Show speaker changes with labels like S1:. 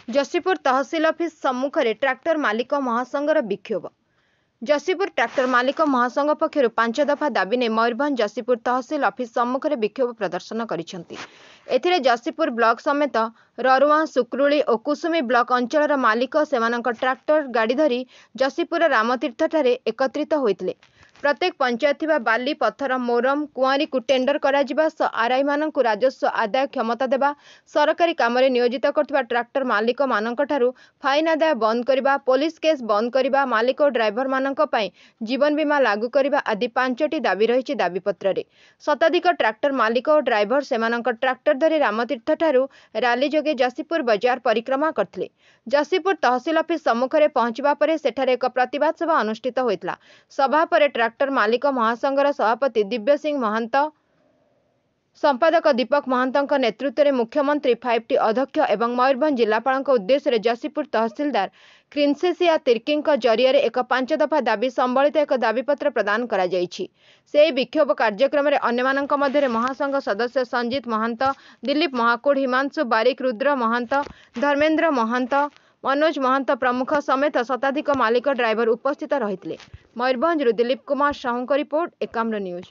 S1: जसीपुर तहसील office सम्मुखें tractor मालिक महासंघर विक्षोभ। Jasipur tractor मालिक महासंघ पक्षर 5 दफा दाबी ने मयूरभंज जसीपुर तहसील ऑफिस सम्मुखें विक्षोभ प्रदर्शन कर जसीपुर ब्लॉक समेत ररुआ सुक्रुली और कुसुमी ब्लॉक अंचल मालिक सेमानक ट्रैक्टर गाड़ी धरी जसीपुर रामतीर्थ ठारे एकत्रित होते। प्रत्येक पंचायत थिबा बाली पत्थर मोरम कुआरी को टेंडर करा जिबा स आरआई मानक राजस्व आदाय क्षमता देबा सरकारी काम रे नियोजित करथिबा ट्रैक्टर मालिक मानक ठारू फाइन आदाय बंद करिबा पुलिस केस बंद करिबा मालिक और ड्राइवर मानक पई जीवन बीमा लागू करिबा आदि 5टी दाबी रहिछि दाबी पत्र रे। शताधिक ट्रैक्टर मालिक और ड्राइवर सेमानक ट्रैक्टर धरी रामतीर्थ ठारू रैली जोगे जसीपुर बाजार परिक्रमा करथिले। जसीपुर तहसील ऑफिस सम्मुखें पहुंचबा परे सेठारे एक प्रतिवाद सभा अनुष्ठित होइतला। सभा परे ट्रैक्टर मालिक महासंघर सभापति दिव्य सिंह महंत, संपादक दीपक महंत नेतृत्व में मुख्यमंत्री 5T अध्यक्ष एवं मयूरभंज जिलापाल उद्देश्य जसीपुर तहसीलदार क्रिंसेसिया तिर्की जरिया एक 5 दफा दाबी संबलित एक दाबीपत्र प्रदान करा जायछि। से विक्षोभ कार्यक्रम में अन्य मध्य महासंघ सदस्य संजीत महंत, दिलीप महाकुड़, हिमांशु बारिक, रुद्र महंत, धर्मेंद्र महंत, मनोज महंत प्रमुख समेत शताधिक मालिक ड्राइवर उपस्थित रहितले। Mayurbhanj Dilip Kumar Sahu report Ekamra news.